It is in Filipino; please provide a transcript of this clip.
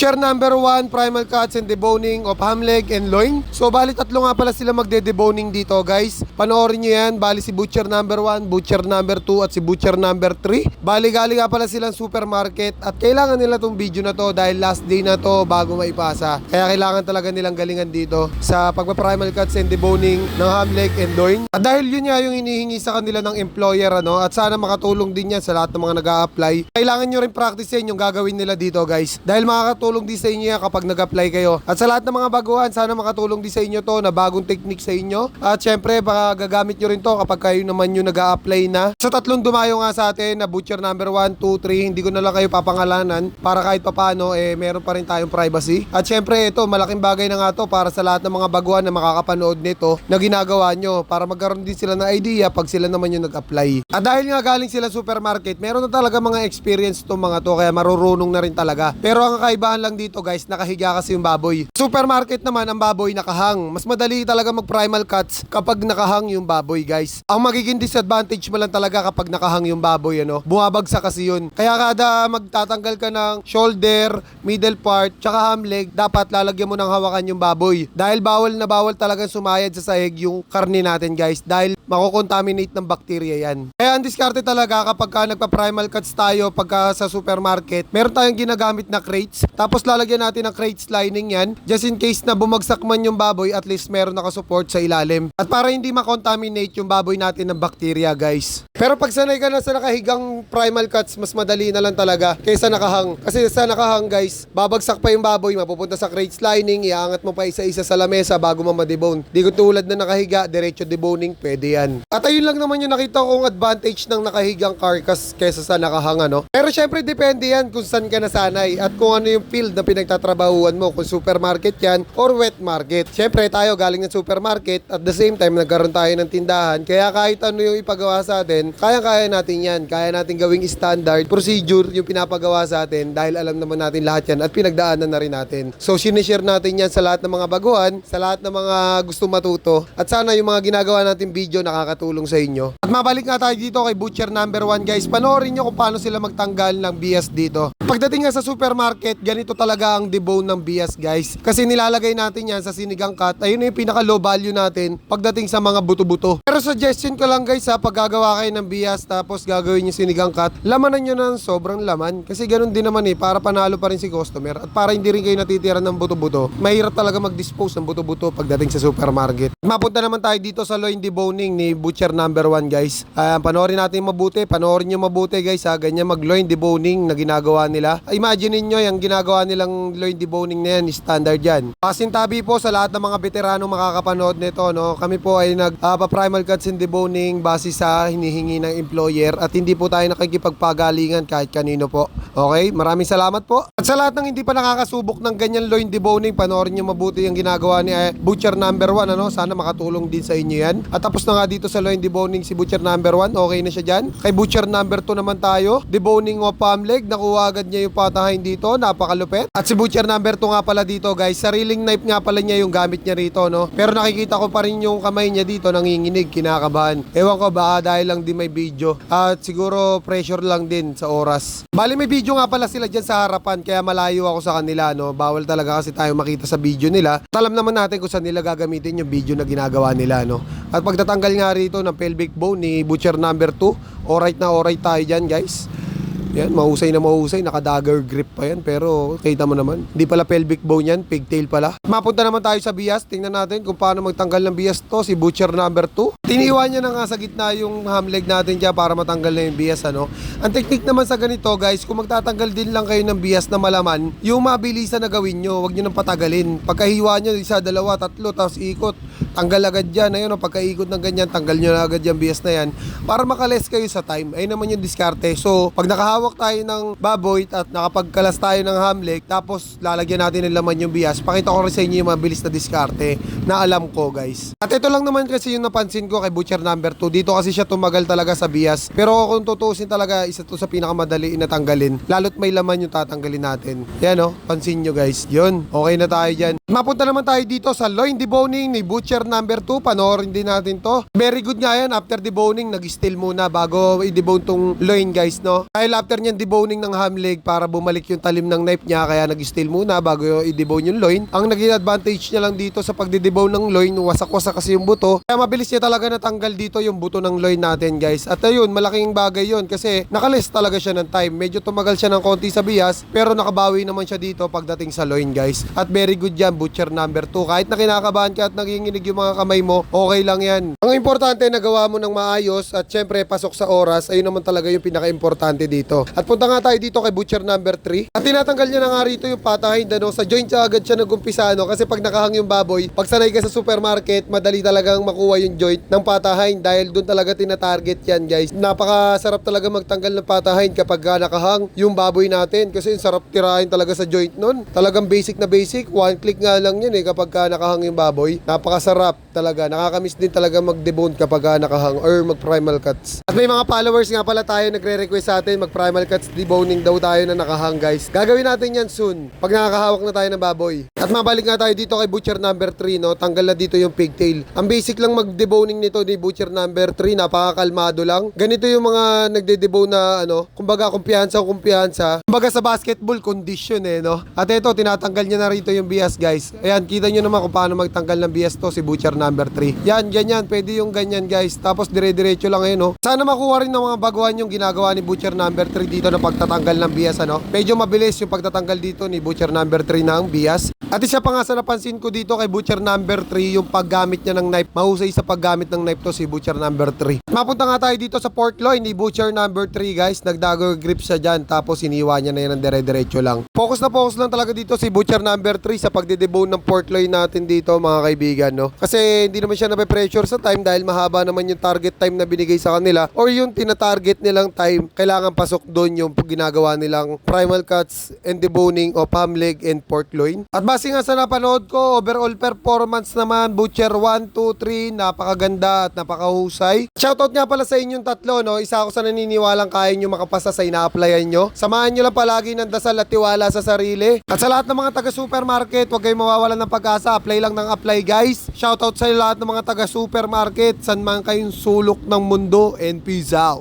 Butcher number 1, primal cuts and deboning of ham leg and loin. So bali tatlo nga pala sila magde-deboning dito guys. Panoorin nyo yan, bali si Butcher number 1, Butcher number 2 at si Butcher number 3. Bali galing nga pala silang supermarket at kailangan nila tong video na to dahil last day na to bago maipasa. Kaya kailangan talaga nilang galingan dito sa pagpa-primal cuts and deboning ng ham leg and loin. At dahil yun nga yung hinihingi sa kanila ng employer at sana makatulong din yan sa lahat ng mga nag-a-apply. Kailangan nyo rin practicein yung gagawin nila dito guys. Dahil makakatulong din sa inyo yan kapag nag-apply kayo. At sa lahat ng mga baguhan, sana makatulong din sa inyo to na bagong technique sa inyo. At syempre, baka gagamit nyo rin to kapag kayo naman yung nag-a-apply na. Sa tatlong dumayo nga sa atin na Butcher number 1, 2, 3, hindi ko na lang kayo papangalanan para kahit papano meron pa rin tayong privacy. At syempre, ito, malaking bagay na nga to para sa lahat ng mga baguhan na makakapanood nito na ginagawa nyo para magkaroon din sila ng idea pag sila naman yung nag-apply. At dahil nga galing sila supermarket, meron na talaga mga experience itong mga to kaya marurunong na rin talaga. Pero ang kaibahan lang dito guys, nakahiga kasi yung baboy. Supermarket naman ang baboy nakahang. Mas madali talaga mag-primal cuts kapag nakahang yung baboy guys. Ang magiging disadvantage mo lang talaga kapag nakahang yung baboy bumabagsak kasi yun. Kaya kada magtatanggal ka ng shoulder, middle part, tsaka ham leg, dapat lalagyan mo ng hawakan yung baboy. Dahil bawal na bawal talagang sumayad sa sahig yung karne natin guys. Dahil makokontaminate ng bacteria yan. Kaya ang diskarte talaga kapag ka nagpa-primal cuts tayo pagka sa supermarket, meron tayong ginagamit na crates. Tapos lalagyan natin ng crates lining yan. Just in case na bumagsak man yung baboy, at least meron nakasupport sa ilalim. At para hindi makontaminate yung baboy natin ng bacteria guys. Pero pag sanay ka na sa nakahigang primal cuts, mas madali na lang talaga kaysa nakahang. Kasi sa nakahang guys, babagsak pa yung baboy, mapupunta sa crates lining, iaangat mo pa isa-isa sa lamesa bago mo ma-debone. Di ko tulad na nakahiga, diretso deboning, pwede yan. At ayun lang naman yung nakita kong advantage ng nakahigang carcass kaysa sa nakahang Pero syempre depende yan kung saan ka nasanay at kung ano yung field na pinagtatrabahuan mo, kung supermarket yan or wet market. Syempre tayo galing ng supermarket, at the same time nagkaroon tayo ng tindahan, kaya kahit ano yung ipagawa sa atin, kaya natin yan. Kaya natin gawing standard procedure yung pinapagawa sa atin dahil alam naman natin lahat yan at pinagdaanan na rin natin. So sinishare natin yan sa lahat ng mga baguhan, sa lahat ng mga gusto matuto, at sana yung mga ginagawa natin video nakakatulong sa inyo. At mabalik nga tayo dito kay Butcher number 1 guys. Panoorin nyo kung paano sila magtanggal ng bias dito. Pagdating nga sa supermarket, ganito talaga ang debone ng bias guys. Kasi nilalagay natin yan sa sinigang cut. Ayun na yung pinaka low value natin pagdating sa mga buto-buto. Pero suggestion ko lang guys pag gagawa kayo ng bias tapos gagawin yung sinigang cut, lamanan nyo ng sobrang laman. Kasi ganun din naman para panalo pa rin si customer. At para hindi rin kayo natitira ng buto-buto, mahirap talaga mag-dispose ng buto-buto pagdating sa supermarket. Mapunta naman tayo dito sa loin deboning ni Butcher number 1 guys. Panoorin natin mabuti. Panoorin nyo mabuti guys ganyan mag-loin deboning na ginagawa nila. Imagine niyo yung ginagawa nilang loin deboning na yan, standard yan. Pasintabi po sa lahat ng mga veterano makakapanood nito Kami po ay nagpa-primal cuts and deboning base sa hinihingi ng employer at hindi po tayo nakikipagpagalingan kahit kanino po. Okay? Maraming salamat po. At sa lahat ng hindi pa nakakasubok ng ganyan loin deboning, panoorin nyo mabuti yung ginagawa ni Butcher number 1 Sana makatulong din sa inyo yan. At tapos na nga dito sa loin deboning si Butcher number 1, okay na siya dyan. Kay Butcher number 2 naman tayo, deboning of palm leg, nakuha agad niya yung patahain dito, napakalupit. At si Butcher number 2 nga pala dito guys, sariling knife nga pala niya yung gamit niya rito Pero nakikita ko pa rin yung kamay niya dito nanginginig, kinakabahan. Ewan ko baka dahil lang di may video at siguro pressure lang din sa oras. Bali may video nga pala sila dyan sa harapan kaya malayo ako sa kanila Bawal talaga kasi tayo makita sa video nila. Alam naman natin kung saan nila gagamitin yung video na ginagawa nila At pagtatanggal nga rito ng pelvic bone ni Butcher number 2, alright na alright tayo dyan guys. Yan, mahusay na mahusay, naka-dagger grip pa yan, pero kita mo naman, hindi pala pelvic bone yan, pigtail pala. Mapunta naman tayo sa bias, tingnan natin kung paano magtanggal ng bias to, si Butcher number 2. Tiniwan niya na nga sa gitna yung ham leg natin dyan para matanggal na yung bias Ang technique naman sa ganito guys, kung magtatanggal din lang kayo ng bias na malaman, yung mabilisan na gawin nyo, wag nyo nang patagalin. Pagkahiwa nyo, isa, dalawa, tatlo, tapos ikot, tanggal agad dyan. Ayun, pagkaikot ng ganyan, tanggal nyo na agad yung bias na yan para makaless kayo sa time. Ayun naman yung diskarte. So, pag nakahawak tayo ng baboy at nakapagkalas tayo ng ham leg, tapos lalagyan natin ng laman yung bias, pakita ko rin sa inyo yung mabilis na diskarte na alam ko guys. At ito lang naman kasi yung napansin ko kay Butcher number 2. Dito kasi siya tumagal talaga sa bias. Pero kung tutuusin talaga, isa to sa pinakamadali na tanggalin. Lalo't may laman yung tatanggalin natin. Yan pansin nyo guys. Yun, okay na tayo dyan. Mapunta naman tayo dito sa loin deboning ni Butcher butcher number 2, panoorin din natin to. Very good nga yan, after deboning, nag-steal muna bago i-debone tong loin guys, no? Dahil after niyan deboning ng ham leg para bumalik yung talim ng knife niya, kaya nag-steal muna bago i-debone yung loin. Ang naging advantage niya lang dito sa pagde-debone ng loin, wasak-wasak kasi yung buto. Kaya mabilis niya talaga natanggal dito yung buto ng loin natin guys. At ayun, malaking bagay yun kasi nakalis talaga siya ng time. Medyo tumagal siya ng konti sa bias, pero nakabawi naman siya dito pagdating sa loin guys. At very good yan, butcher number 2. Kahit na kinakabahan ka at nanginginig yung mga kamay mo, okay lang yan. Ang importante, nagawa mo ng maayos at syempre pasok sa oras. Ayun naman talaga yung pinaka-importante dito. At punta nga tayo dito kay butcher number 3. At tinatanggal niya na nga rito yung patahin, ano, sa joint siya agad siya nag-umpisa, no? Kasi pag nakahang yung baboy, pag sanay ka sa supermarket, madali talagang makuha yung joint ng patahin dahil doon talaga tina-target yan guys. Napakasarap talaga magtanggal ng patahin kapag nakahang yung baboy natin kasi sarap tirahin talaga sa joint nun. Talagang basic na basic, one click nga lang yun kapag nakahang yung baboy. Napakasarap talaga. Nakakamiss din talaga mag-debone kapag nakahang or mag-primal cuts. At may mga followers nga pala tayo nagre-request sa atin mag-primal cuts deboning daw tayo na nakahang guys. Gagawin natin yan soon pag nakakahawak na tayo ng baboy. At mabalik nga tayo dito kay butcher number 3, no? Tanggal na dito yung pigtail. Ang basic lang mag-deboning nito ni butcher number 3, napakakalmado lang. Ganito yung mga nagde-debone na kumbaga kumpiyansa. Kumbaga sa basketball condition no? At ito, tinatanggal niya na rito yung bias guys. Ayan, kita nyo naman kung paano magtanggal ng bias to si butcher number 3. Yan, ganyan, pwede yung ganyan guys. Tapos dire-diretso lang no? Sana makuha rin ng mga baguhan yung ginagawa ni butcher number 3 dito na pagtatanggal ng bias, Medyo mabilis yung pagtatanggal dito ni butcher number 3 ng bias. At isa pa nga sa napansin ko dito kay butcher number 3, yung paggamit niya ng knife. Mahusay sa paggamit ng knife to si butcher number 3. Mapunta nga tayo dito sa pork loin ni butcher number 3 guys. Nagdagger grip siya dyan, tapos iniwa niya na yan ng dire-diretso lang. Focus na focus lang talaga dito si butcher number 3 sa pagde-debone ng pork loin natin dito mga kaibigan, no? Kasi hindi naman siya nape-pressure sa time dahil mahaba naman yung target time na binigay sa kanila or yung tina-target nilang time, kailangan pasok doon yung ginagawa nilang primal cuts and deboning of ham leg and pork loin. At base nga sa napanood ko, overall performance naman butcher 1, 2, 3, napakaganda at napakahusay. Shoutout nga pala sa inyong tatlo, no? Isa ako sa naniniwalang kaya nyo makapasa sa ina-applyan nyo. Samahan nyo lang palagi ng dasal at tiwala sa sarili. At sa lahat ng mga taga-supermarket, huwag kayong mawawalan ng pag-asa. Apply lang ng apply guys. Shoutout sa lahat ng mga taga-supermarket, san man kayong sulok ng mundo, and peace out.